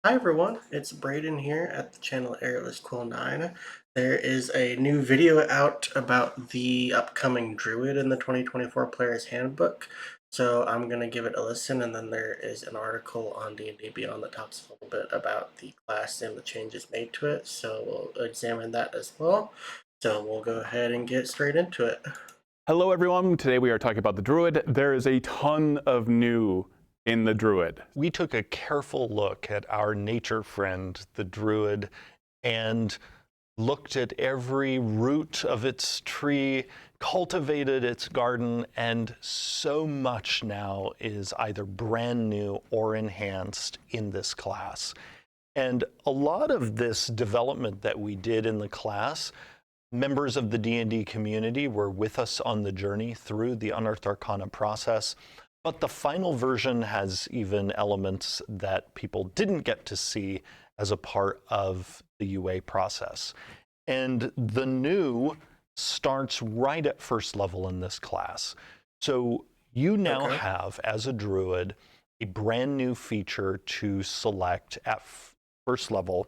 Hi everyone, it's Braden here at the channel Airless Quill 9. There is a new video out about the upcoming Druid in the 2024 Player's Handbook, so I'm going to give it a listen, and then there is an article on D&D Beyond that talks a little bit about the class and the changes made to it, so we'll examine that as well. So we'll go ahead and get straight into it. Hello everyone, today we are talking about the Druid. There is a ton of new in the Druid. We took a careful look at our nature friend, the Druid, and looked at every root of its tree, cultivated its garden, and so much now is either brand new or enhanced in this class. And a lot of this development that we did in the class, members of the D&D community were with us on the journey through the Unearthed Arcana process, but the final version has even elements that people didn't get to see as a part of the UA process. And the new starts right at first level in this class. So you now have, as a druid, a brand new feature to select at first level,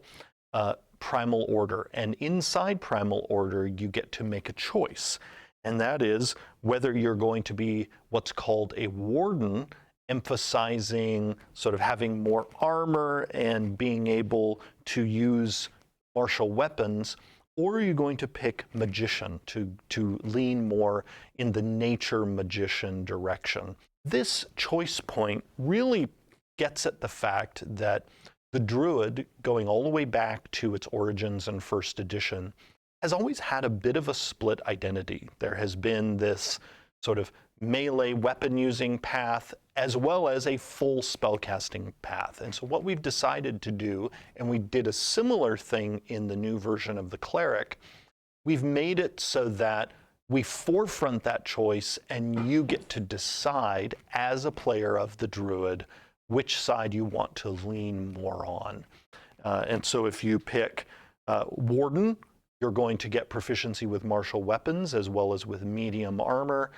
Primal Order. And inside Primal Order, you get to make a choice. And that is whether you're going to be what's called a warden, emphasizing sort of having more armor and being able to use martial weapons, or are you going to pick magician to lean more in the nature magician direction? This choice point really gets at the fact that the Druid, going all the way back to its origins in first edition, has always had a bit of a split identity. There has been this sort of melee weapon using path as well as a full spellcasting path. And so what we've decided to do, and we did a similar thing in the new version of the Cleric, we've made it so that we forefront that choice and you get to decide as a player of the Druid which side you want to lean more on. And so if you pick Warden, you're going to get proficiency with martial weapons as well as with medium armor.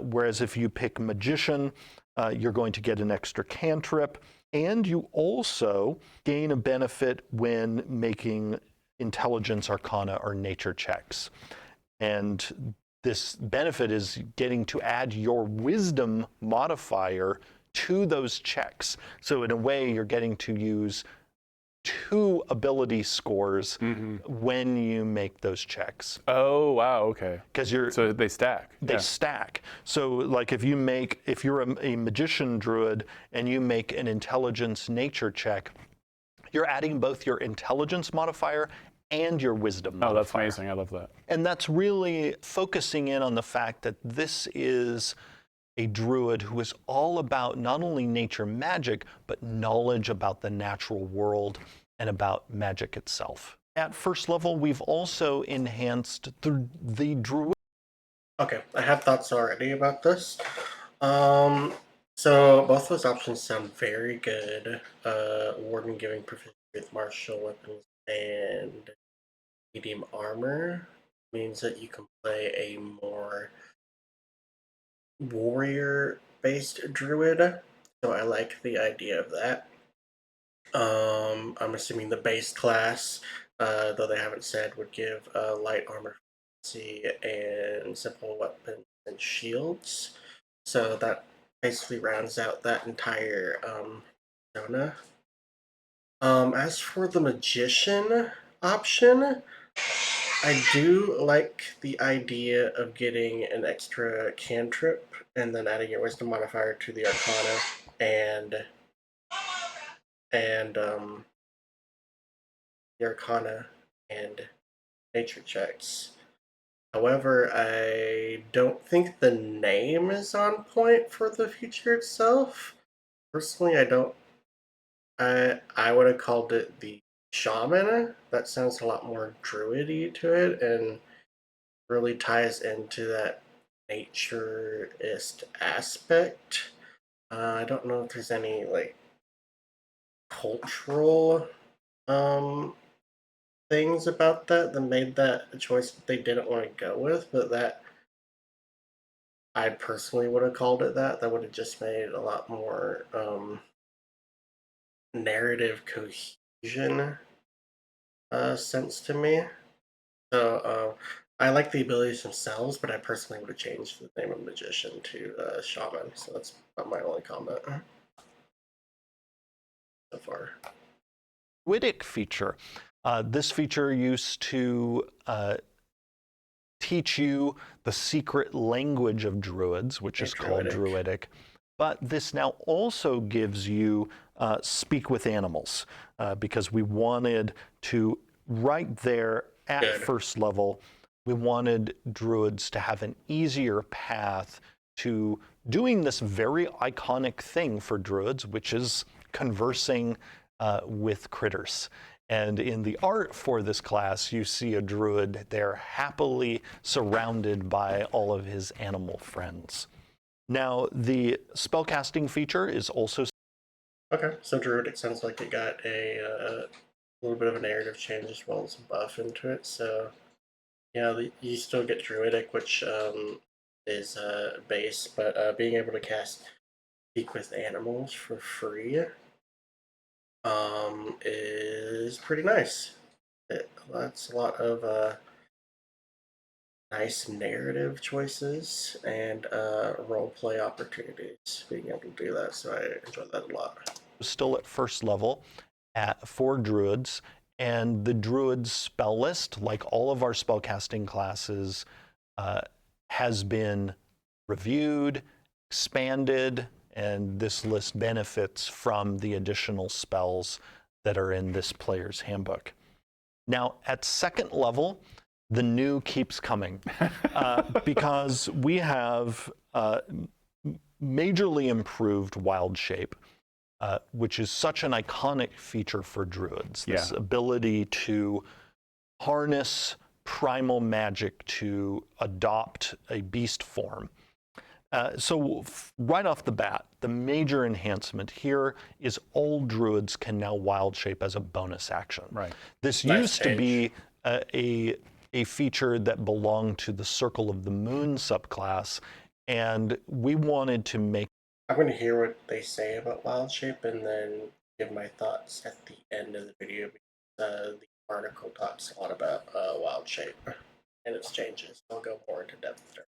Whereas if you pick Magician, you're going to get an extra cantrip. And you also gain a benefit when making intelligence, arcana, or nature checks. And this benefit is getting to add your wisdom modifier to those checks. So in a way, you're getting to use 2 ability scores when you make those checks. Oh, wow, okay. Because so they stack. They stack. So like if you're a magician druid and you make an intelligence nature check, you're adding both your intelligence modifier and your wisdom modifier. Oh, that's amazing. I love that. And that's really focusing in on the fact that this is a druid who is all about not only nature magic, but knowledge about the natural world and about magic itself. At first level, we've also enhanced the druid. Okay, I have thoughts already about this. So both those options sound very good. Warden giving proficiency with martial weapons and medium armor means that you can play a more warrior-based druid. So I like the idea of that. I'm assuming the base class, though they haven't said, would give light armor and simple weapons and shields. So that basically rounds out that entire persona. As for the magician option, I do like the idea of getting an extra cantrip and then adding your wisdom modifier to the arcana and the arcana and nature checks. However, I don't think the name is on point for the feature itself. Personally, I don't. I would have called it the shaman. That sounds a lot more druidy to it and really ties into that naturist aspect. I don't know if there's any like cultural things about that made that a choice that they didn't want to go with, but that I personally would have called it that. That would have just made a lot more narrative cohesion sense to me. So I like the abilities themselves, but I personally would have changed the name of magician to shaman. So that's my only comment so far. Druidic feature. This feature used to teach you the secret language of druids, which is called Druidic. But this now also gives you speak with animals, because we wanted to, right there at first level, we wanted druids to have an easier path to doing this very iconic thing for druids, which is conversing with critters. And in the art for this class, you see a druid there happily surrounded by all of his animal friends. Now, the spellcasting feature is also... Okay, so Druidic sounds like it got a little bit of a narrative change as well as a buff into it. So, yeah, you still get Druidic, which is base, but being able to cast Speak with Animals for free is pretty nice. That's a lot of nice narrative choices and role play opportunities being able to do that. So I enjoy that a lot. Still at first level for druids, and the druid spell list, like all of our spellcasting classes, has been reviewed, expanded, and this list benefits from the additional spells that are in this player's handbook. Now, at second level, the new keeps coming because we have majorly improved wild shape, which is such an iconic feature for druids. This ability to harness primal magic to adopt a beast form. So right off the bat, the major enhancement here is all druids can now wild shape as a bonus action. Right. This used to be a feature that belonged to the Circle of the Moon subclass, and we wanted to make... I'm going to hear what they say about wild shape and then give my thoughts at the end of the video, because the article talks a lot about wild shape and its changes. I'll go more into depth there.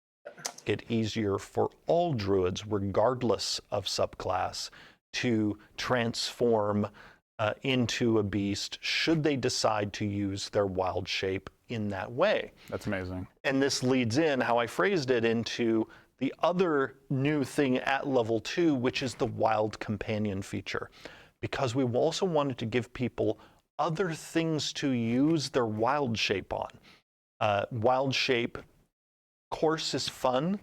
It easier for all druids, regardless of subclass, to transform into a beast should they decide to use their wild shape in that way. That's amazing. And this leads in, how I phrased it, into the other new thing at level 2, which is the wild companion feature. Because we also wanted to give people other things to use their wild shape on. Wild shape, of course, is fun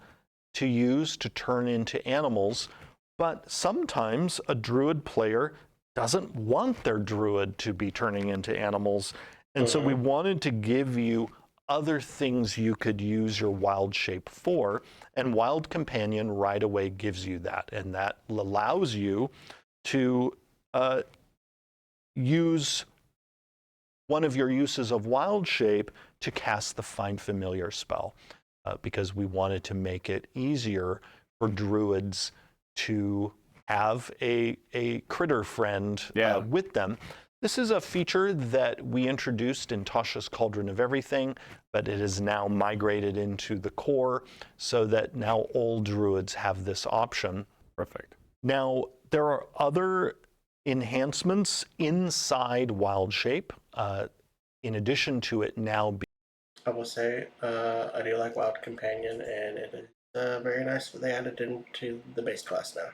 to use to turn into animals, but sometimes a druid player doesn't want their druid to be turning into animals. And so we wanted to give you other things you could use your wild shape for, and Wild Companion right away gives you that, and that allows you to use one of your uses of wild shape to cast the Find Familiar spell, because we wanted to make it easier for druids to have a critter friend with them. This is a feature that we introduced in Tasha's Cauldron of Everything, but it is now migrated into the core so that now all druids have this option. Perfect. Now, there are other enhancements inside Wild Shape, in addition to it now being... I will say I do like Wild Companion, and it is very nice that they added into the base class now.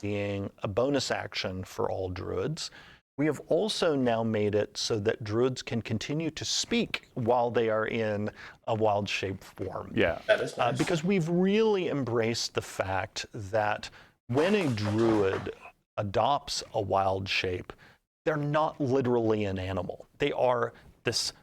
Being a bonus action for all druids. We have also now made it so that druids can continue to speak while they are in a wild shape form. Yeah. That is nice. Because we've really embraced the fact that when a druid adopts a wild shape, they're not literally an animal. They are this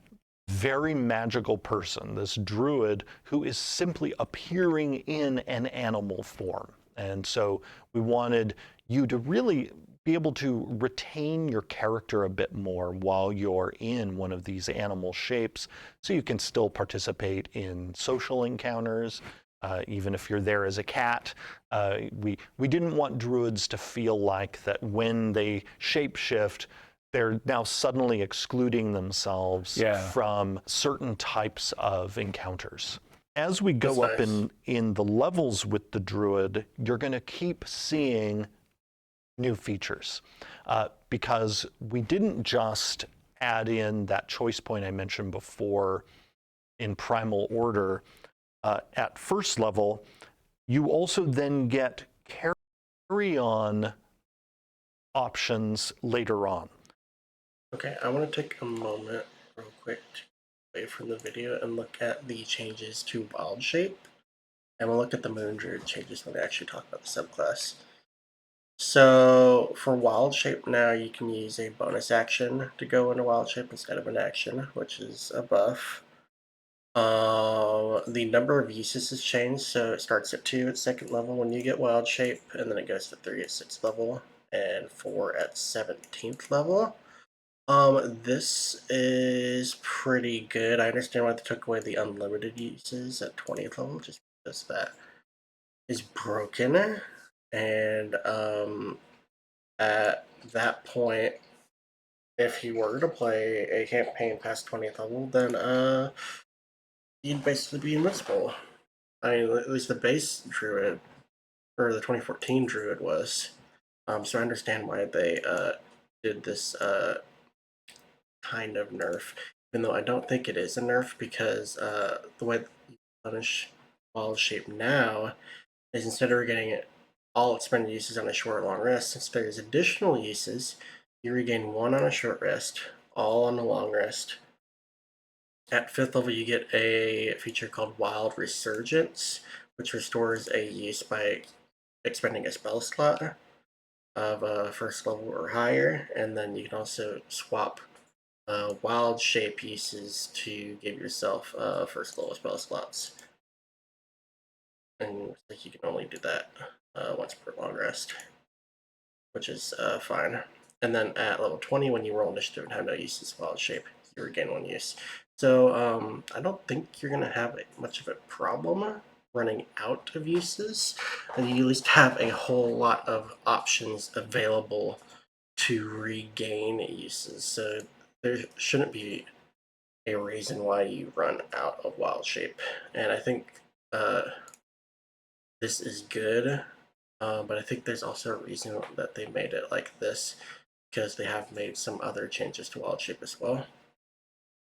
very magical person, this druid who is simply appearing in an animal form. And so we wanted you to really be able to retain your character a bit more while you're in one of these animal shapes, so you can still participate in social encounters. even if you're there as a cat. We didn't want druids to feel like that when they shapeshift, they're now suddenly excluding themselves from certain types of encounters. As we go up in the levels with the druid, you're going to keep seeing new features because we didn't just add in that choice point I mentioned before in primal order at first level. You also then get carry-on options later on. Okay, I want to take a moment real quick to get away from the video and look at the changes to Wild Shape. And we'll look at the Moon Druid changes when we actually talk about the subclass. So for Wild Shape now, you can use a bonus action to go into Wild Shape instead of an action, which is a buff. The number of uses has changed, so it starts at 2 at 2nd level when you get Wild Shape, and then it goes to 3 at 6th level, and 4 at 17th level. This is pretty good. I understand why they took away the unlimited uses at 20th level, just because that is broken. And at that point, if you were to play a campaign past 20th level, then you'd basically be invincible. I mean, at least the base druid, or the 2014 druid was. So I understand why they did this kind of nerf, even though I don't think it is a nerf, because the way you punish Wild Shape now is instead of getting all expended uses on a short or long rest, since there's additional uses, you regain 1 on a short rest, all on a long rest. At 5th level, you get a feature called Wild Resurgence, which restores a use by expending a spell slot of 1st level or higher, and then you can also swap Wild Shape uses to give yourself 1st level spell slots. And I think you can only do that once per long rest, which is fine. And then at level 20, when you roll initiative and have no uses Wild Shape, you regain 1 use. So I don't think you're going to have much of a problem running out of uses, and you at least have a whole lot of options available to regain uses. So there shouldn't be a reason why you run out of Wild Shape. And I think this is good, but I think there's also a reason that they made it like this, because they have made some other changes to Wild Shape as well.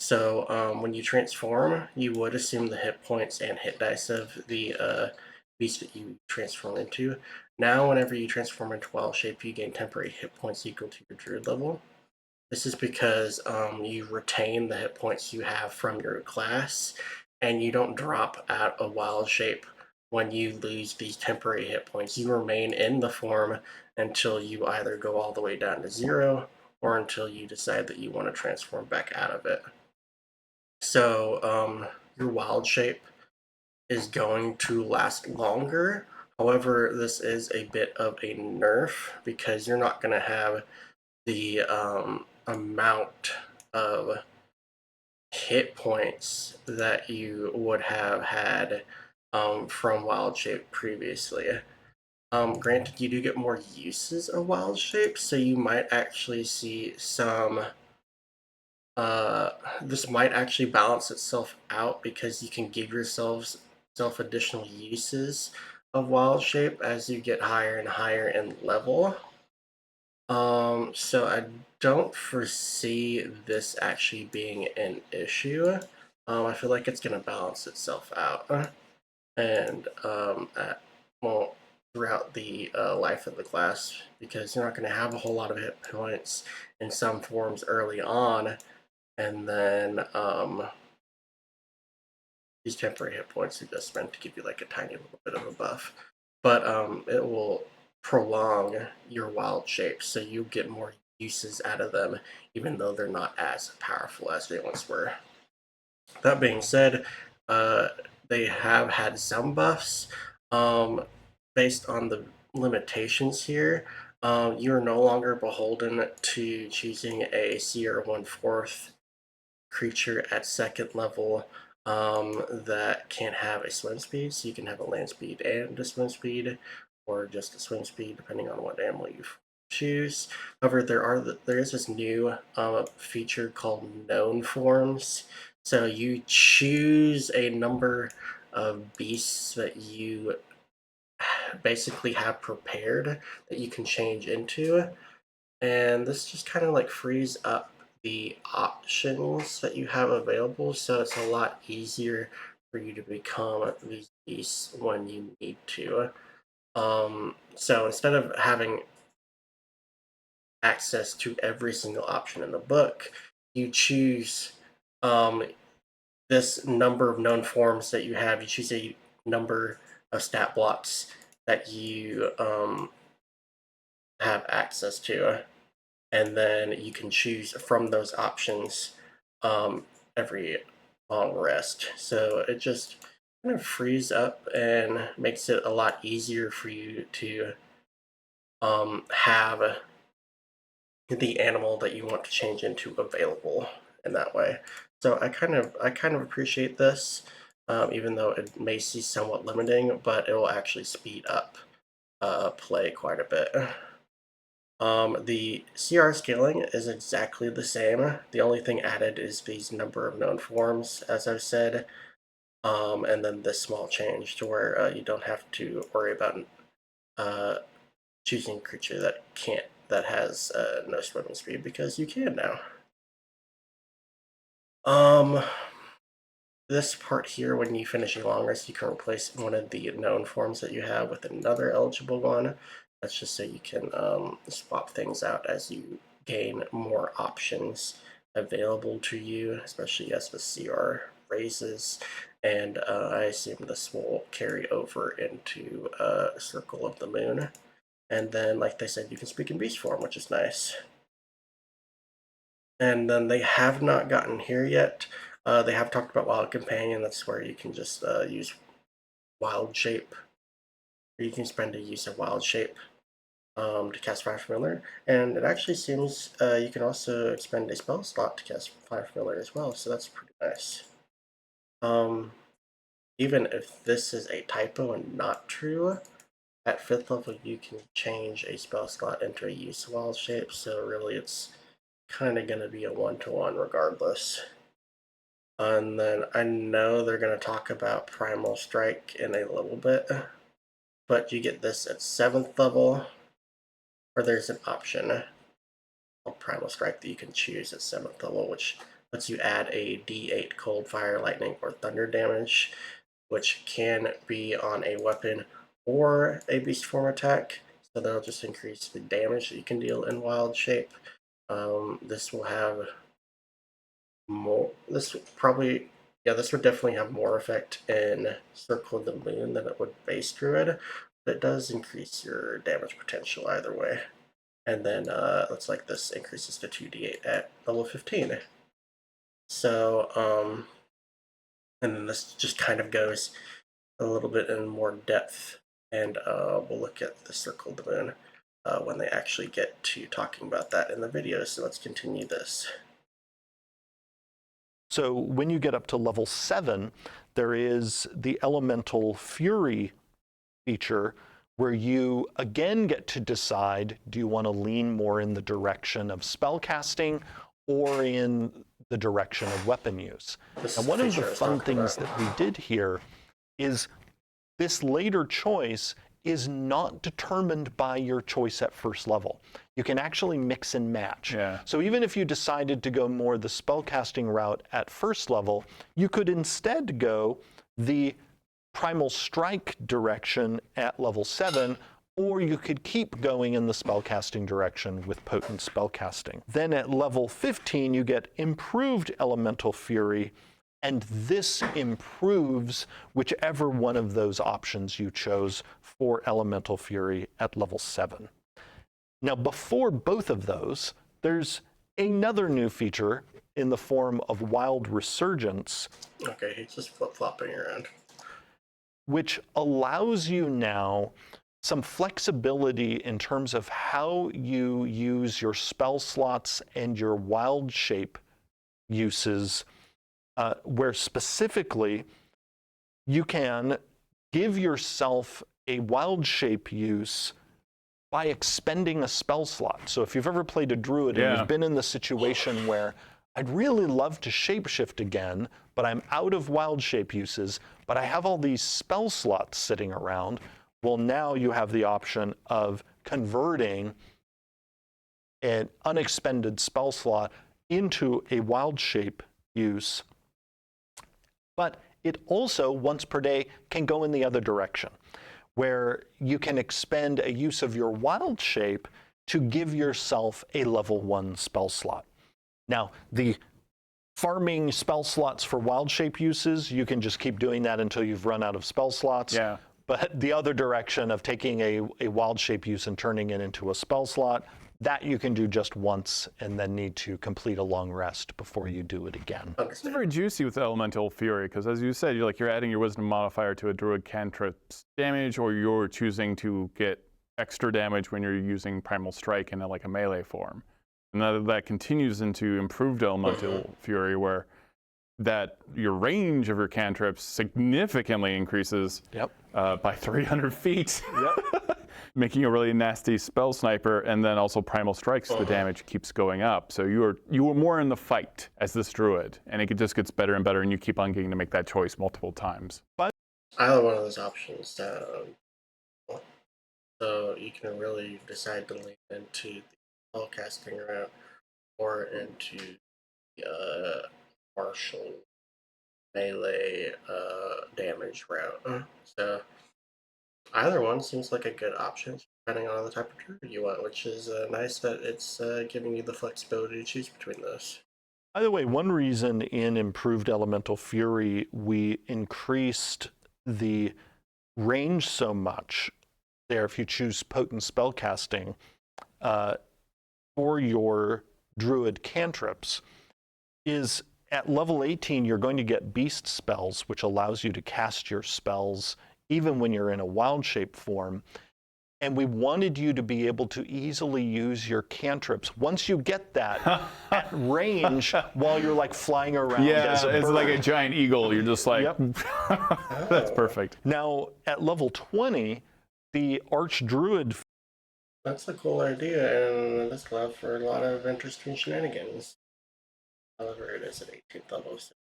So when you transform, you would assume the hit points and hit dice of the beast that you transform into. Now, whenever you transform into Wild Shape, you gain temporary hit points equal to your Druid level. This is because you retain the hit points you have from your class, and you don't drop out of Wild Shape when you lose these temporary hit points. You remain in the form until you either go all the way down to 0, or until you decide that you want to transform back out of it. So your Wild Shape is going to last longer. However, this is a bit of a nerf, because you're not going to have the amount of hit points that you would have had from Wild Shape previously. Granted, you do get more uses of Wild Shape, so you might actually see some this might actually balance itself out, because you can give yourself additional uses of Wild Shape as you get higher and higher in level. So I don't foresee this actually being an issue. I feel like it's going to balance itself out, and throughout the life of the class, because you're not going to have a whole lot of hit points in some forms early on, and then these temporary hit points are just meant to give you like a tiny little bit of a buff, but it will prolong your Wild Shapes, so you get more uses out of them, even though they're not as powerful as they once were. That being said, they have had some buffs based on the limitations here. You're no longer beholden to choosing a CR 1/4 creature at 2nd level that can't have a swim speed, so you can have a land speed and a swim speed, or just a swim speed, depending on what animal you choose. However, there is this new feature called known forms. So you choose a number of beasts that you basically have prepared that you can change into, and this just kind of like frees up the options that you have available, so it's a lot easier for you to become these beasts when you need to. So instead of having access to every single option in the book, you choose um, this number of known forms that you have. You choose a number of stat blocks that you have access to, and then you can choose from those options every long rest. So it just kind of frees up and makes it a lot easier for you to have the animal that you want to change into available in that way. So I kind of appreciate this, even though it may seem somewhat limiting, but it will actually speed up play quite a bit. The CR scaling is exactly the same. The only thing added is these number of known forms, as I've said, and then this small change to where you don't have to worry about uh, choosing a creature that has no swimming speed, because you can now. Um, this part here, when you finish a long rest, you can replace one of the known forms that you have with another eligible one. That's just so you can swap things out as you gain more options available to you, especially as the CR raises. And I assume this will carry over into Circle of the Moon. And then, like they said, you can speak in beast form, which is nice. And then they have not gotten here yet. They have talked about Wild Companion. That's where you can just use Wild Shape. Or you can spend a use of Wild Shape to cast 5 familiar. And it actually seems you can also expend a spell slot to cast 5 familiar as well. So that's pretty nice. Even if this is a typo and not true, at 5th level you can change a spell slot into a use of Wild Shape. So really it's kind of going to be a 1-to-1 regardless. And then I know they're going to talk about Primal Strike in a little bit, but you get this at 7th level, or there's an option called Primal Strike that you can choose at 7th level, which lets you add a D8 cold, fire, lightning, or thunder damage, which can be on a weapon or a beast form attack. So that'll just increase the damage that you can deal in Wild Shape. This will have more. This would definitely have more effect in Circle of the Moon than it would base Druid, but it does increase your damage potential either way. And then looks like this increases to 2d8 at level 15. So and then this just kind of goes a little bit in more depth, and we'll look at the Circle of the Moon when they actually get to talking about that in the video. So let's continue this. So when you get up to level 7, there is the Elemental Fury feature where you again get to decide, do you want to lean more in the direction of spellcasting or in the direction of weapon use? And one of the fun things that we did here is this later choice is not determined by your choice at first level. You can actually mix and match. Yeah. So even if you decided to go more the spellcasting route at first level, you could instead go the Primal Strike direction at level 7, or you could keep going in the spellcasting direction with potent spellcasting. Then at level 15, you get Improved Elemental Fury, and this improves whichever one of those options you chose for Elemental Fury at level 7. Now, before both of those, there's another new feature in the form of Wild Resurgence. Okay, he's just flip-flopping around. Which allows you now some flexibility in terms of how you use your spell slots and your Wild Shape uses where specifically you can give yourself a wild shape use by expending a spell slot. So if you've ever played a druid and you've been in the situation where I'd really love to shapeshift again, but I'm out of wild shape uses, but I have all these spell slots sitting around, well, now you have the option of converting an unexpended spell slot into a wild shape use. But it also, once per day, can go in the other direction, where you can expend a use of your wild shape to give yourself a level 1 spell slot. Now, the farming spell slots for wild shape uses, you can just keep doing that until you've run out of spell slots. Yeah. But the other direction of taking a wild shape use and turning it into a spell slot, that you can do just once and then need to complete a long rest before you do it again. It's very juicy with Elemental Fury, because as you said, you're adding your Wisdom modifier to a Druid cantrip's damage, or you're choosing to get extra damage when you're using Primal Strike in a melee form. And that continues into improved Elemental Fury, where your range of your cantrips significantly increases by 300 feet. Making a really nasty spell sniper, and then also Primal Strikes, the damage keeps going up. So you are more in the fight as this druid, and it just gets better and better, and you keep on getting to make that choice multiple times. I love one of those options. So you can really decide to lean into the spellcasting route or into the partial melee damage route. So either one seems like a good option, depending on the type of druid you want, which is nice that it's giving you the flexibility to choose between those. By the way, one reason in Improved Elemental Fury we increased the range so much there, if you choose potent spellcasting for your druid cantrips, is at level 18 you're going to get beast spells, which allows you to cast your spells even when you're in a wild shape form. And we wanted you to be able to easily use your cantrips once you get that at range while you're flying around as a bird. It's like a giant eagle. You're just like, that's perfect. Now, at level 20, the Archdruid... That's a cool idea, and this allows for a lot of interesting shenanigans. However, it is at 18th level, so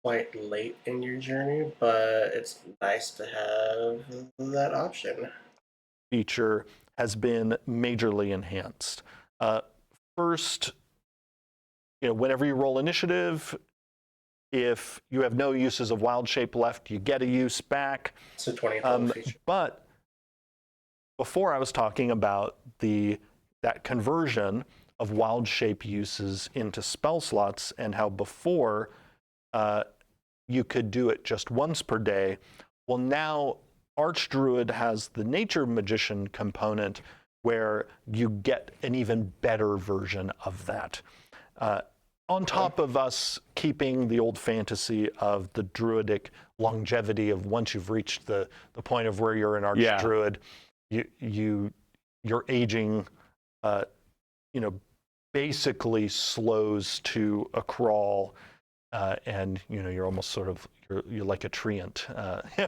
quite late in your journey, but it's nice to have that option. Feature has been majorly enhanced. First, whenever you roll initiative, if you have no uses of wild shape left, you get a use back. It's a 20th level feature. But before I was talking about that conversion of wild shape uses into spell slots, and how before you could do it just once per day. Well, now Archdruid has the Nature Magician component where you get an even better version of that. On top of us keeping the old fantasy of the druidic longevity of once you've reached the point of where you're an Archdruid, your aging basically slows to a crawl. And you're almost sort of you're like a treant,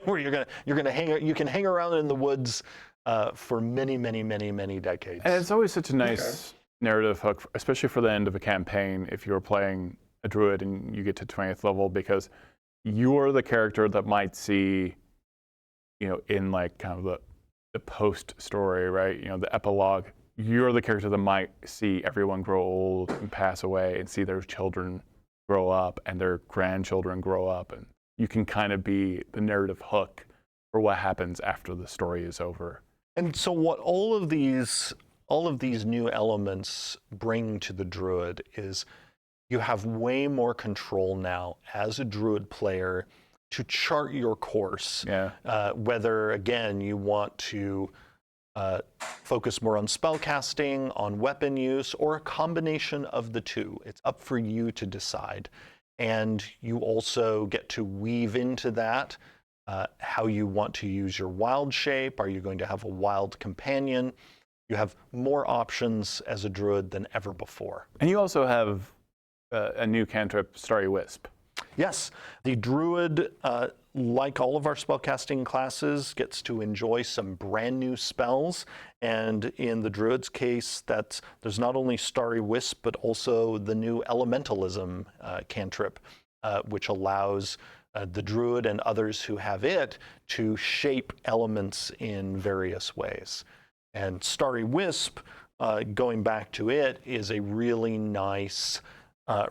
where you can hang around in the woods for many decades. And it's always such a nice narrative hook, especially for the end of a campaign. If you're playing a druid and you get to 20th level, because you're the character that might see, in kind of the post story, right? The epilogue. You're the character that might see everyone grow old and pass away, and see their children grow up and their grandchildren grow up, and you can kind of be the narrative hook for what happens after the story is over. And so what all of these new elements bring to the druid is you have way more control now as a druid player to chart your course. Whether, again, you want to focus more on spellcasting, on weapon use, or a combination of the two. It's up for you to decide. And you also get to weave into that how you want to use your wild shape. Are you going to have a wild companion? You have more options as a druid than ever before. And you also have a new cantrip, Starry Wisp. Yes, the Druid, like all of our spellcasting classes, gets to enjoy some brand new spells. And in the Druid's case, there's not only Starry Wisp, but also the new Elementalism cantrip, which allows the Druid and others who have it to shape elements in various ways. And Starry Wisp, going back to it, is a really nice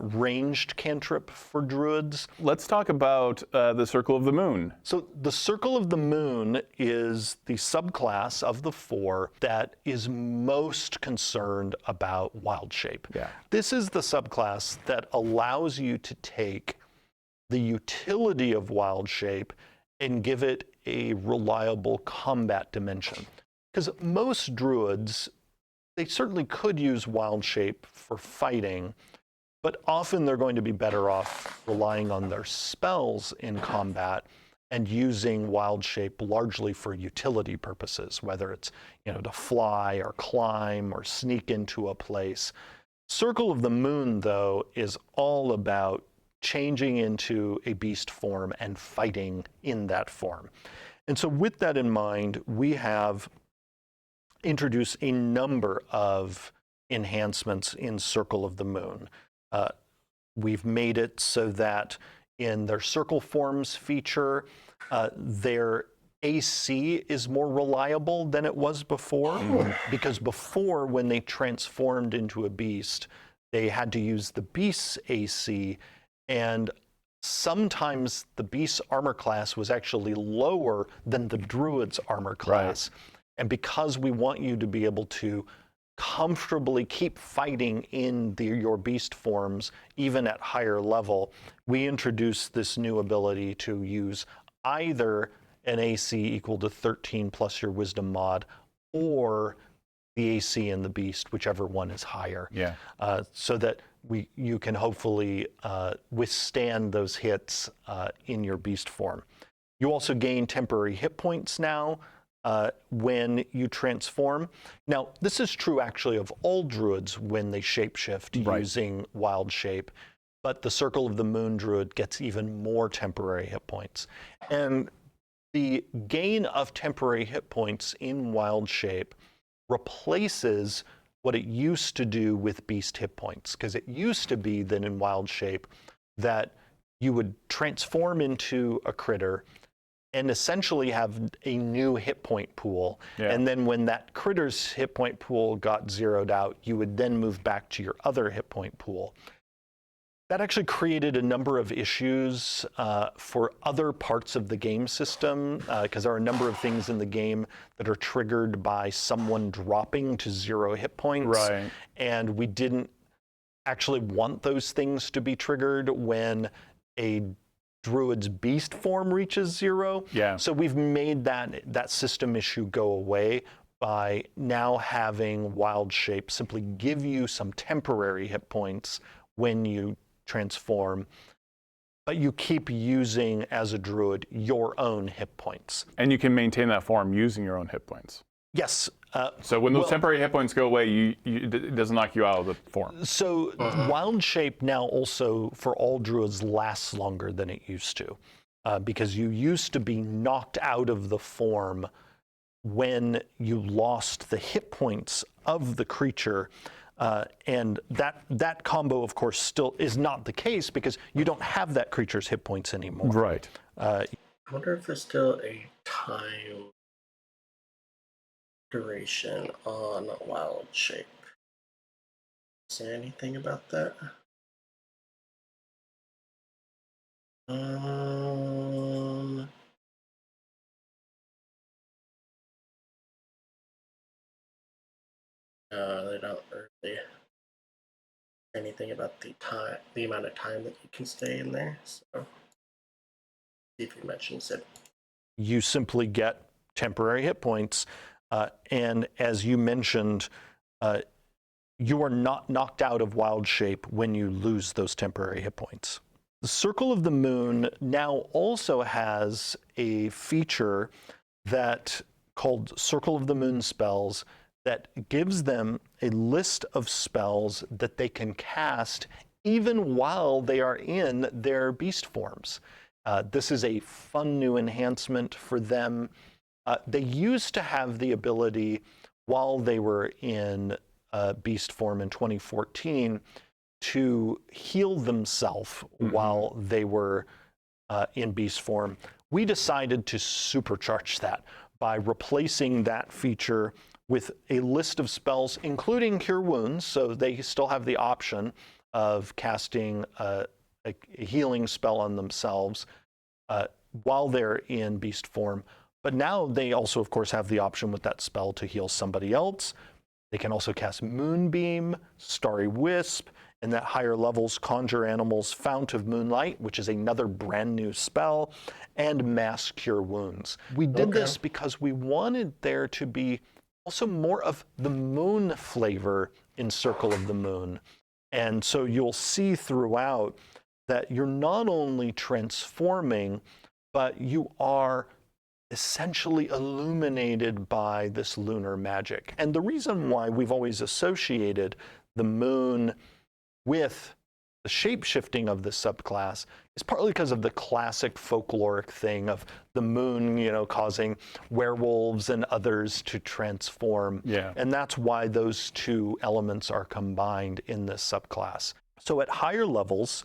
ranged cantrip for Druids. Let's talk about the Circle of the Moon. So the Circle of the Moon is the subclass of the 4 that is most concerned about wild shape. Yeah. This is the subclass that allows you to take the utility of wild shape and give it a reliable combat dimension. Because most Druids, they certainly could use wild shape for fighting, but often they're going to be better off relying on their spells in combat and using wild shape largely for utility purposes, whether it's to fly or climb or sneak into a place. Circle of the Moon, though, is all about changing into a beast form and fighting in that form. And so with that in mind, we have introduced a number of enhancements in Circle of the Moon. We've made it so that in their circle forms feature, their AC is more reliable than it was before. Because before, when they transformed into a beast, they had to use the beast's AC, and sometimes the beast's armor class was actually lower than the druid's armor class. Right. And because we want you to be able to comfortably keep fighting in your beast forms, even at higher level, we introduced this new ability to use either an AC equal to 13 plus your wisdom mod, or the AC in the beast, whichever one is higher. Yeah. So that you can hopefully withstand those hits in your beast form. You also gain temporary hit points now when you transform. Now, this is true actually of all druids when they shapeshift using wild shape, but the Circle of the Moon druid gets even more temporary hit points. And the gain of temporary hit points in wild shape replaces what it used to do with beast hit points, because it used to be that in wild shape that you would transform into a critter and essentially have a new hit point pool. Yeah. And then when that critter's hit point pool got zeroed out, you would then move back to your other hit point pool. That actually created a number of issues for other parts of the game system, because there are a number of things in the game that are triggered by someone dropping to 0 hit points. Right. And we didn't actually want those things to be triggered when a druid's beast form reaches 0. Yeah. So we've made that system issue go away by now having wild shape simply give you some temporary hit points when you transform, but you keep using, as a druid, your own hit points. And you can maintain that form using your own hit points. Yes. So when those temporary hit points go away, it doesn't knock you out of the form. So wild shape now also, for all druids, lasts longer than it used to, because you used to be knocked out of the form when you lost the hit points of the creature. And that combo, of course, still is not the case because you don't have that creature's hit points anymore. Right. I wonder if there's still a time duration on wild shape. Say anything about that? They don't really anything about the amount of time that you can stay in there. So, see if he mentions it. You simply get temporary hit points, and as you mentioned, you are not knocked out of wild shape when you lose those temporary hit points. The Circle of the Moon now also has a feature that called Circle of the Moon spells that gives them a list of spells that they can cast even while they are in their beast forms. This is a fun new enhancement for them. They used to have the ability, while they were in beast form in 2014, to heal themselves while they were in beast form. We decided to supercharge that by replacing that feature with a list of spells, including Cure Wounds, so they still have the option of casting a healing spell on themselves while they're in beast form. But now they also, of course, have the option with that spell to heal somebody else. They can also cast Moonbeam, Starry Wisp, and at higher levels, Conjure Animals, Fount of Moonlight, which is another brand new spell, and Mass Cure Wounds. We did this because we wanted there to be also more of the moon flavor in Circle of the Moon. And so you'll see throughout that you're not only transforming, but you are essentially illuminated by this lunar magic. And the reason why we've always associated the moon with the shape-shifting of this subclass is partly because of the classic folkloric thing of the moon, you know, causing werewolves and others to transform. Yeah. And that's why those two elements are combined in this subclass. So at higher levels,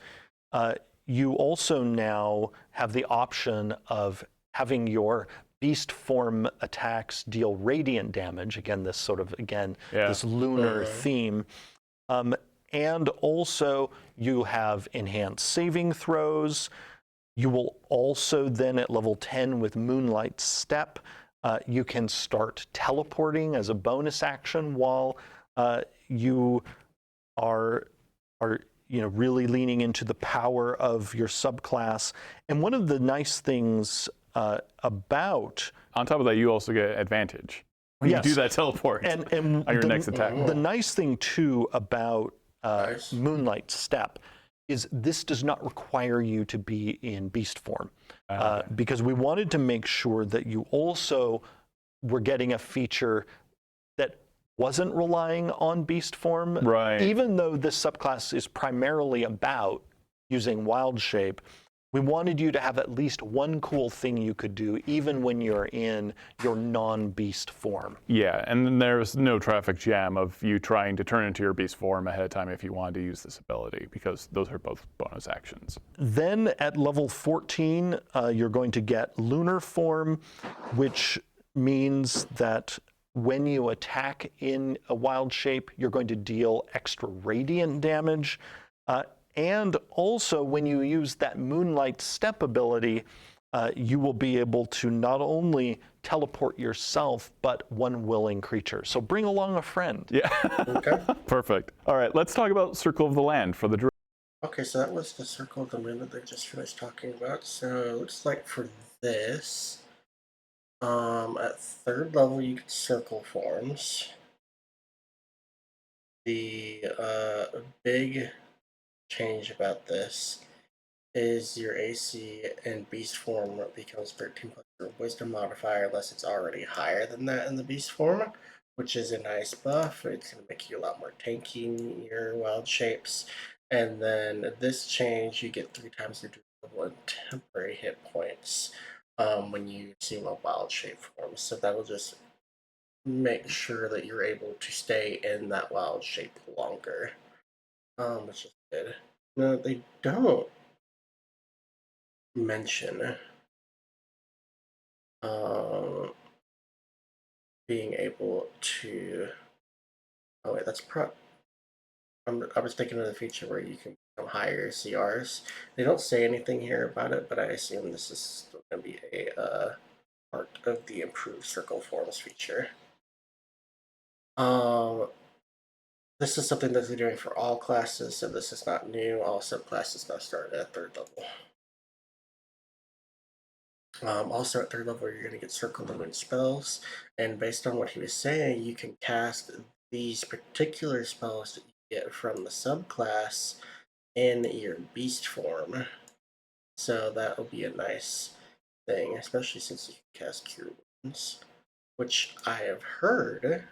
you also now have the option of having your beast form attacks deal radiant damage. Again, this sort of, this lunar theme. And also you have enhanced saving throws. You will also then at level 10 with Moonlight Step, you can start teleporting as a bonus action while you are really leaning into the power of your subclass. And one of the nice things about... On top of that, you also get advantage when you do that teleport and on your next attack. The nice thing, too, about Moonlight Step is this does not require you to be in beast form. Because we wanted to make sure that you also were getting a feature that wasn't relying on beast form. Right. Even though this subclass is primarily about using wild shape, we wanted you to have at least one cool thing you could do even when you're in your non-beast form. Yeah, and then there's no traffic jam of you trying to turn into your beast form ahead of time if you wanted to use this ability, because those are both bonus actions. Then at level 14, you're going to get lunar form, which means that when you attack in a wild shape, you're going to deal extra radiant damage. And also, when you use that Moonlight Step ability, you will be able to not only teleport yourself, but one willing creature. So bring along a friend. Yeah. Okay. Perfect. All right, let's talk about Circle of the Land for the druid. Okay, so that was the Circle of the Moon that they just finished talking about. So it looks like for this, at 3rd level, you get circle forms. The big change about this is your AC in beast form becomes 13 plus your wisdom modifier unless it's already higher than that in the beast form, which is a nice buff. It's going to make you a lot more tanky in your wild shapes. And then this change, you get 3 times your level and temporary hit points when you assume a wild shape form. So that will just make sure that you're able to stay in that wild shape longer, which is good. No, they don't mention being able to. Oh wait, that's I was thinking of the feature where you can become higher CRs. They don't say anything here about it, but I assume this is still going to be a part of the improved circle forms feature. This is something that they're doing for all classes, so this is not new. All subclasses now start at 3rd level. Also at 3rd level, you're going to get Circle the Moon spells, and based on what he was saying, you can cast these particular spells that you get from the subclass in your beast form. So that will be a nice thing, especially since you can cast Cure Wounds, which I have heard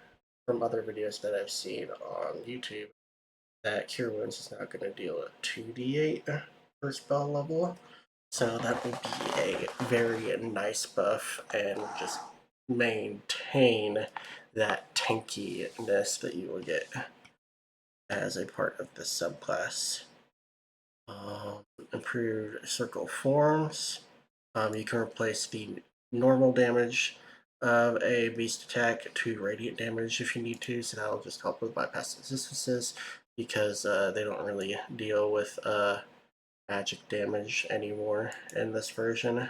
from other videos that I've seen on YouTube that Cure Wounds is now going to deal a 2d8 per spell level. So that will be a very nice buff and just maintain that tankiness that you will get as a part of this subclass. Improved circle forms. You can replace the normal damage of a beast attack to radiant damage if you need to, so that'll just help with bypass resistances because they don't really deal with magic damage anymore in this version.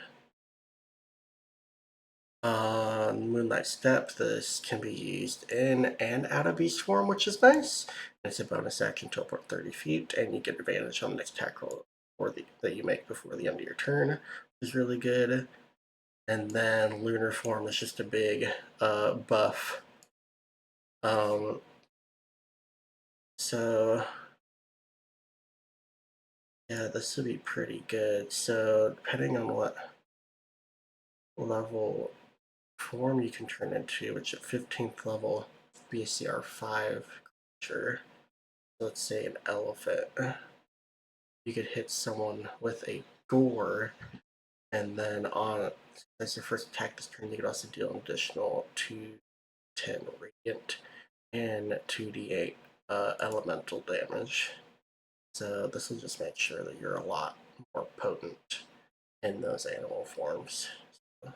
Moonlight Step, this can be used in and out of beast form, which is nice. It's a bonus action to teleport 30 feet, and you get advantage on the next attack roll that you make before the end of your turn, which is really good. And then Lunar Form is just a big buff. So yeah, this would be pretty good. So depending on what level form you can turn into, which at 15th level, BCR 5 creature, let's say an elephant, you could hit someone with a gore, and then as your first attack this turn, you could also deal an additional 2d10 radiant and 2d8 elemental damage. So this will just make sure that you're a lot more potent in those animal forms. So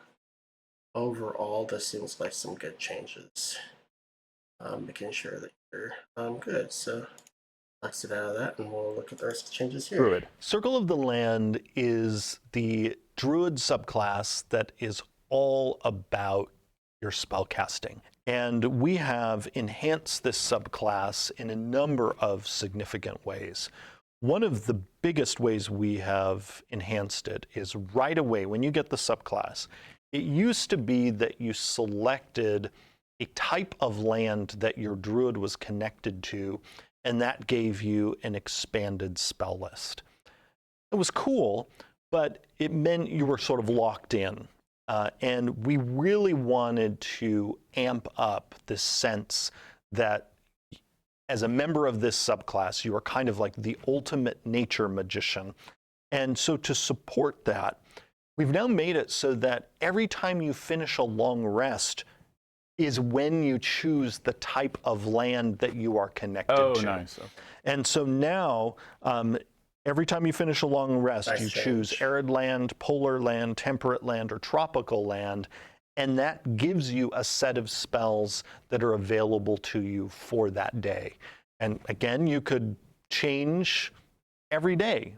overall, this seems like some good changes. Making sure that you're good. So exit out of that, and we'll look at the rest of the changes here. Druid. Circle of the Land is the Druid subclass that is all about your spell casting. And we have enhanced this subclass in a number of significant ways. One of the biggest ways we have enhanced it is right away when you get the subclass. It used to be that you selected a type of land that your druid was connected to, and that gave you an expanded spell list. It was cool, but it meant you were sort of locked in. And we really wanted to amp up this sense that as a member of this subclass, you are kind of like the ultimate nature magician. And so to support that, we've now made it so that every time you finish a long rest is when you choose the type of land that you are connected to. Oh, nice. Okay. And so now, every time you finish a long rest, Nice you change. choose arid land, polar land, temperate land, or tropical land, and that gives you a set of spells that are available to you for that day. And again, you could change every day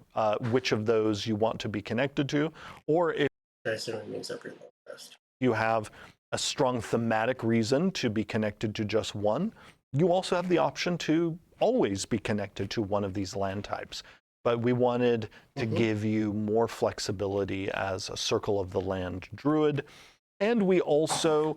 which of those you want to be connected to, or if I assume it means every long rest. you have a strong thematic reason to be connected to just one, you also have the option to always be connected to one of these land types. But we wanted to give you more flexibility as a Circle of the Land druid. And we also,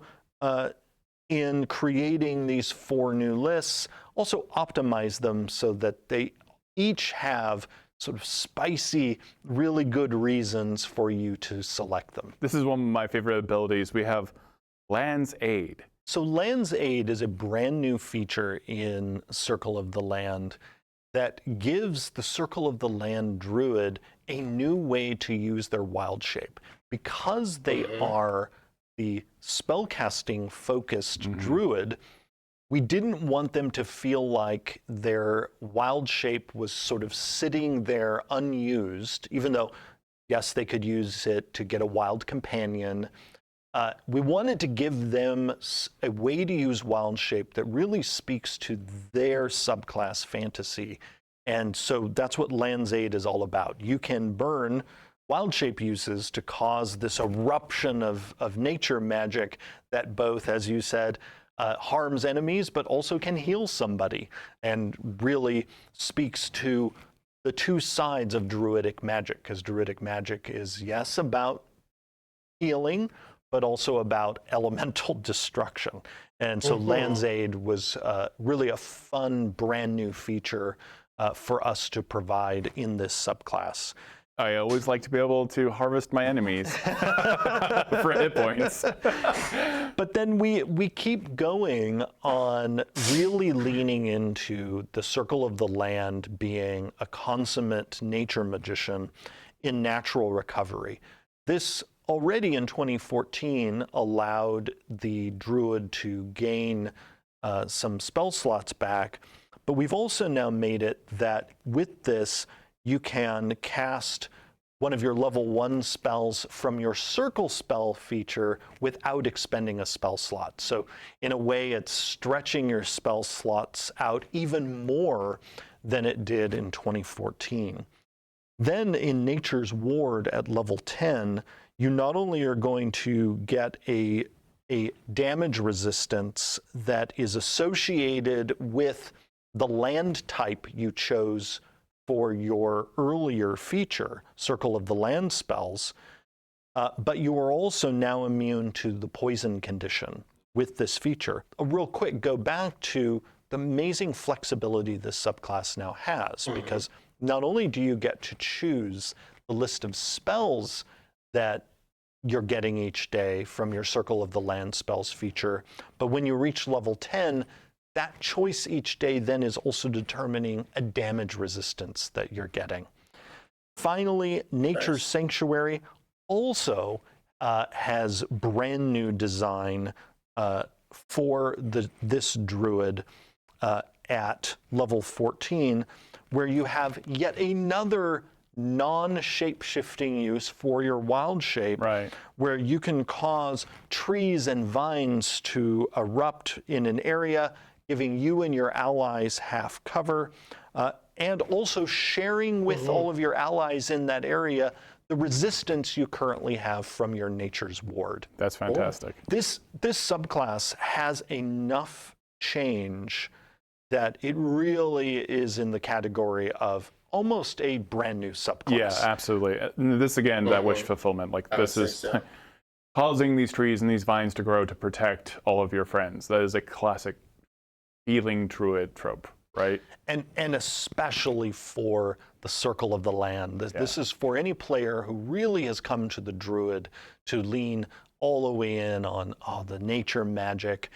in creating these 4 new lists, also optimize them so that they each have sort of spicy, really good reasons for you to select them. This is one of my favorite abilities. We have Land's Aid. So Land's Aid is a brand new feature in Circle of the Land that gives the Circle of the Land druid a new way to use their wild shape. Because they are the spellcasting focused druid, we didn't want them to feel like their wild shape was sort of sitting there unused, even though, yes, they could use it to get a wild companion. We wanted to give them a way to use wild shape that really speaks to their subclass fantasy. And so that's what Land's Aid is all about. You can burn wild shape uses to cause this eruption of nature magic that both, as you said, harms enemies, but also can heal somebody, and really speaks to the two sides of druidic magic, because druidic magic is, yes, about healing, but also about elemental destruction. And so Land's Aid was really a fun, brand new feature for us to provide in this subclass. I always like to be able to harvest my enemies for hit points. But then we keep going on really leaning into the Circle of the Land being a consummate nature magician in natural recovery. This already in 2014 allowed the druid to gain some spell slots back, but we've also now made it that with this you can cast one of your level 1 spells from your circle spell feature without expending a spell slot. So in a way, it's stretching your spell slots out even more than it did in 2014. Then in Nature's Ward at level 10, you not only are going to get a damage resistance that is associated with the land type you chose for your earlier feature, Circle of the Land spells, but you are also now immune to the poison condition with this feature. Real quick, go back to the amazing flexibility this subclass now has, because not only do you get to choose the list of spells that you're getting each day from your Circle of the Land spells feature, but when you reach level 10, that choice each day then is also determining a damage resistance that you're getting. Finally, Nature's Sanctuary also has brand new design for this druid at level 14, where you have yet another non-shape-shifting use for your wild shape, Right. where you can cause trees and vines to erupt in an area, giving you and your allies half cover, and also sharing with all of your allies in that area the resistance you currently have from your Nature's Ward. That's fantastic. This subclass has enough change that it really is in the category of almost a brand new subclass. Yeah, absolutely. And this again, that wish fulfillment. Like this is causing these trees and these vines to grow to protect all of your friends. That is a classic healing druid trope, right? And especially for the Circle of the Land. This is for any player who really has come to the druid to lean all the way in on the nature magic.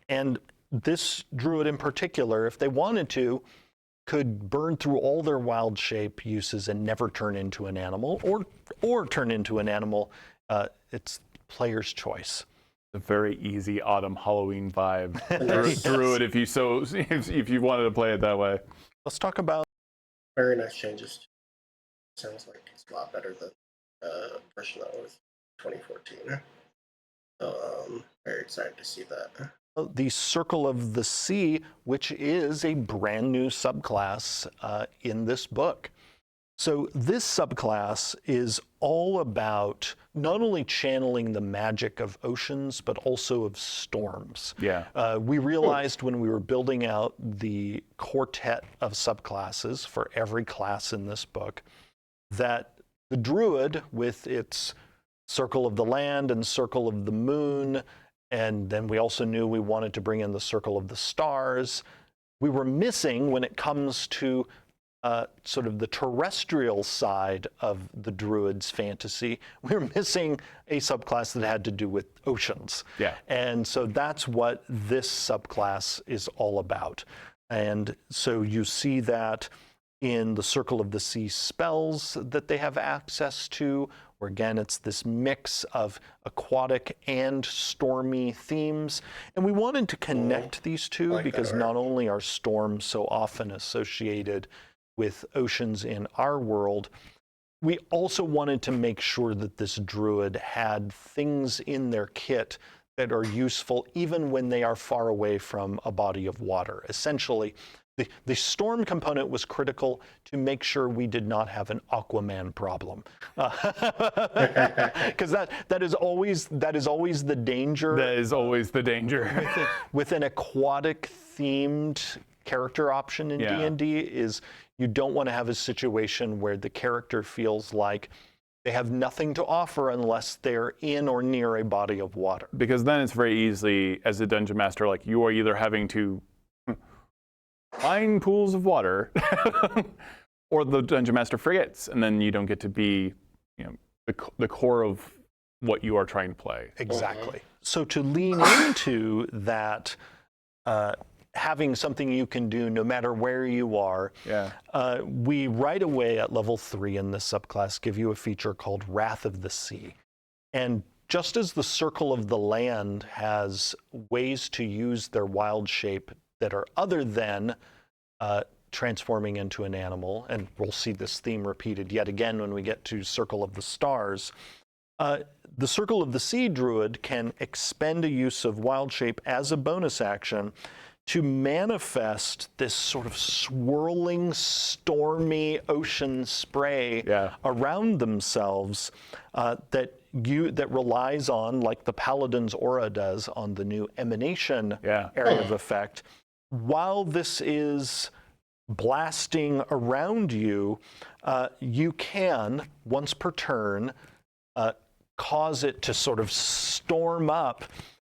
And this druid in particular, if they wanted to, could burn through all their wild shape uses and never turn into an animal, or turn into an animal. It's player's choice. A very easy autumn Halloween vibe. Druid, if you wanted to play it that way. Let's talk about Very nice changes. Sounds like it's a lot better than the version that was 2014. So very excited to see that. the Circle of the Sea, which is a brand new subclass in this book. So this subclass is all about not only channeling the magic of oceans, but also of storms. Yeah. We realized when we were building out the quartet of subclasses for every class in this book, that the Druid, with its Circle of the Land and Circle of the Moon, and then we also knew we wanted to bring in the Circle of the Stars, we were missing when it comes to sort of the terrestrial side of the Druid's fantasy. We were missing a subclass that had to do with oceans. Yeah. And so that's what this subclass is all about. And so you see that in the Circle of the Sea spells that they have access to, where again, it's this mix of aquatic and stormy themes. And we wanted to connect these two because not only are storms so often associated with oceans in our world, we also wanted to make sure that this druid had things in their kit that are useful even when they are far away from a body of water. Essentially, the storm component was critical to make sure we did not have an Aquaman problem, because that is always the danger. That is always the danger. with an aquatic themed character option in D&D is you don't want to have a situation where the character feels like they have nothing to offer unless they're in or near a body of water. Because then it's very easily, as a dungeon master, like you are either having to find pools of water or the dungeon master forgets, and then you don't get to be, the core of what you are trying to play. Exactly. So to lean into that, having something you can do no matter where you are, we right away at level 3 in this subclass give you a feature called Wrath of the Sea. And just as the Circle of the Land has ways to use their wild shape that are other than transforming into an animal, and we'll see this theme repeated yet again when we get to Circle of the Stars, the Circle of the Sea Druid can expend a use of wild shape as a bonus action to manifest this sort of swirling, stormy ocean spray around themselves that relies on, like the Paladin's aura does on the new Emanation area of effect. While this is blasting around you, you can, once per turn, cause it to sort of storm up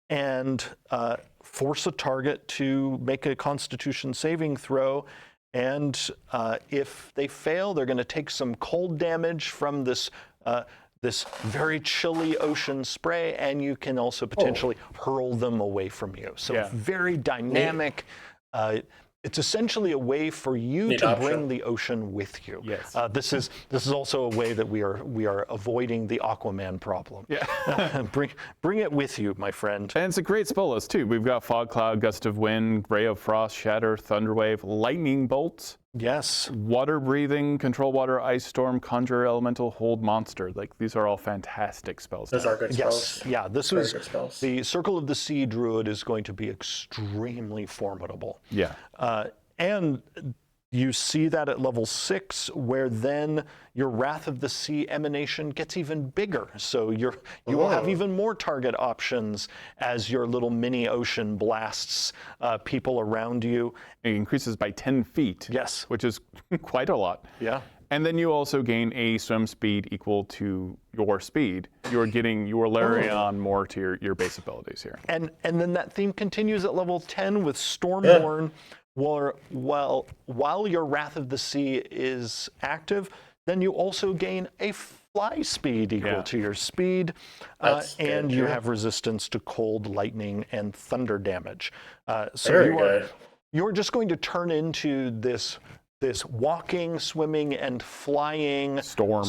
and force a target to make a Constitution saving throw. And if they fail, they're going to take some cold damage from this very chilly ocean spray, and you can also potentially hurl them away from you. So very dynamic. It's essentially a way for you to bring the ocean with you. Yes. This is also a way that we are avoiding the Aquaman problem. Yeah. bring it with you, my friend. And it's a great spell list too. We've got Fog Cloud, Gust of Wind, Ray of Frost, Shatter, Thunderwave, Lightning Bolt. Yes. Water Breathing, Control Water, Ice Storm, Conjure Elemental, Hold Monster. Like, these are all fantastic spells. Those are good spells. Yes. Yeah. This was the Circle of the Sea Druid is going to be extremely formidable. Yeah. And you see that at level 6, where then your Wrath of the Sea emanation gets even bigger. So you will have even more target options as your little mini ocean blasts people around you. It increases by 10 feet. Yes. Which is quite a lot. Yeah. And then you also gain a swim speed equal to your speed. You are layering on more to your base abilities here. And then that theme continues at level 10 with Stormborn. While your Wrath of the Sea is active, then you also gain a fly speed equal to your speed, and you have resistance to cold, lightning, and thunder damage. So you're just going to turn into this walking, swimming, and flying storm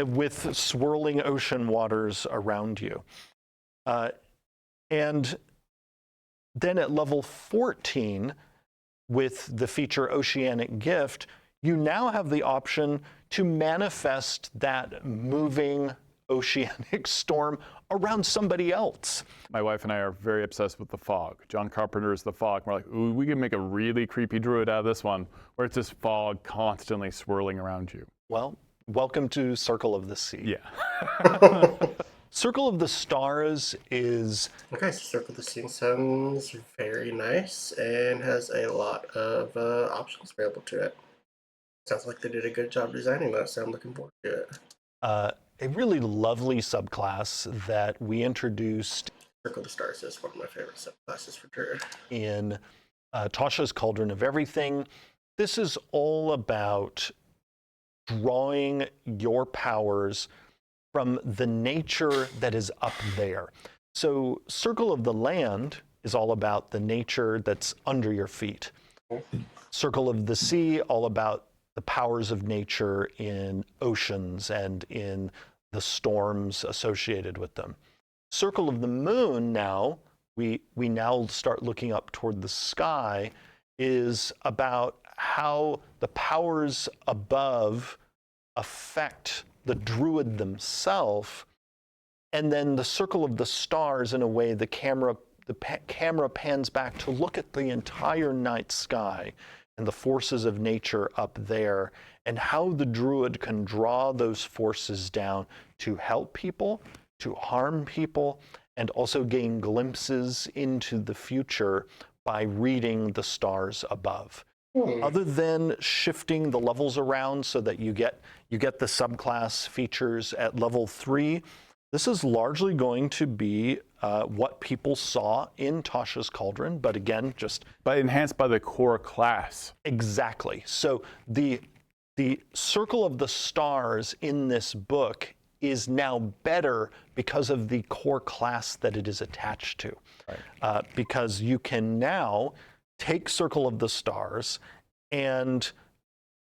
with swirling ocean waters around you. And then at level 14, with the feature Oceanic Gift, you now have the option to manifest that moving oceanic storm around somebody else. My wife and I are very obsessed with the fog. John Carpenter's The Fog. We're like, ooh, we can make a really creepy druid out of this one, where it's this fog constantly swirling around you. Well, welcome to Circle of the Sea. Yeah. Circle of the Stars is... Okay, so Circle of the Sea sounds very nice and has a lot of options available to it. Sounds like they did a good job designing that, so I'm looking forward to it. A really lovely subclass that we introduced. Circle of the Stars is one of my favorite subclasses for Druid. In Tasha's Cauldron of Everything. This is all about drawing your powers from the nature that is up there. So Circle of the Land is all about the nature that's under your feet. Circle of the Sea, all about the powers of nature in oceans and in the storms associated with them. Circle of the Moon now, we now start looking up toward the sky, is about how the powers above affect the druid themselves, and then the Circle of the Stars, in a way, the camera pans back to look at the entire night sky and the forces of nature up there, and how the druid can draw those forces down to help people, to harm people, and also gain glimpses into the future by reading the stars above. Other than shifting the levels around so that you get the subclass features at level 3, this is largely going to be what people saw in Tasha's Cauldron, but again, just But enhanced by the core class. exactly. So the Circle of the Stars in this book is now better because of the core class that it is attached to. Right. Because you can now take Circle of the Stars and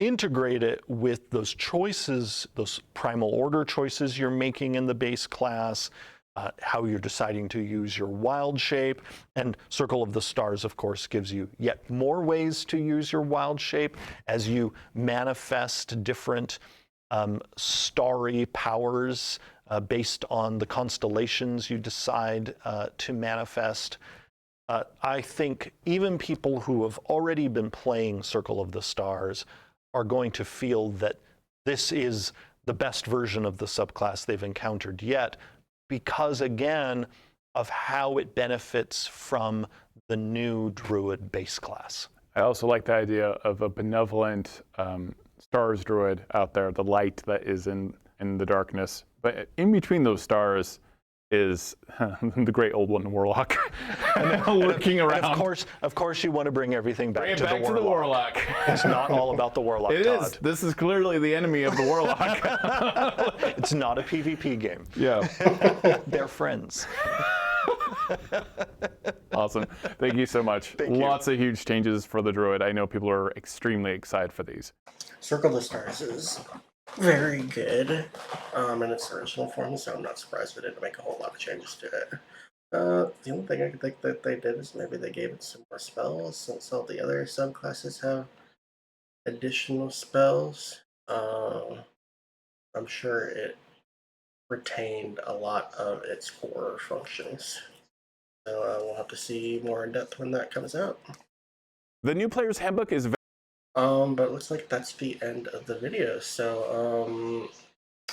integrate it with those choices, those primal order choices you're making in the base class, how you're deciding to use your wild shape. And Circle of the Stars, of course, gives you yet more ways to use your wild shape as you manifest different starry powers based on the constellations you decide to manifest. I think even people who have already been playing Circle of the Stars are going to feel that this is the best version of the subclass they've encountered yet, because again of how it benefits from the new Druid base class. I also like the idea of a benevolent stars druid out there, the light that is in the darkness. But in between those stars is the great old one, Warlock, lurking around. And of course, you want to bring everything back, Bring it back to the Warlock. It's not all about the Warlock. It Todd. is. This is clearly the enemy of the Warlock. It's not a PvP game. Yeah. They're friends. Awesome. Thank you so much. Lots of huge changes for the Druid. I know people are extremely excited for these. Circle of the Stars is very good in its original form, so I'm not surprised we didn't make a whole lot of changes to it. The only thing I could think that they did is maybe they gave it some more spells, since all the other subclasses have additional spells. I'm sure it retained a lot of its core functions. So we'll have to see more in depth when that comes out. The new player's handbook is But it looks like that's the end of the video. So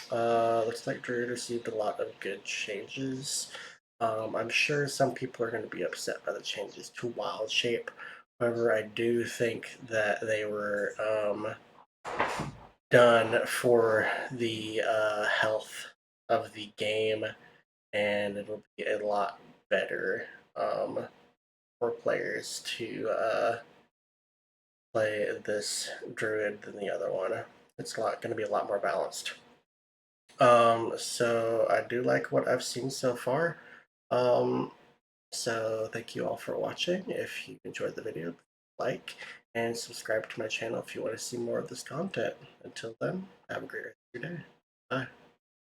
looks like Druid received a lot of good changes. I'm sure some people are going to be upset by the changes to wild shape. However, I do think that they were done for the health of the game, and it'll be a lot better for players to play this Druid than the other one. It's going to be a lot more balanced. So I do like what I've seen so far. So thank you all for watching. If you enjoyed the video, like and subscribe to my channel if you want to see more of this content. Until then, have a great rest of your day. Bye.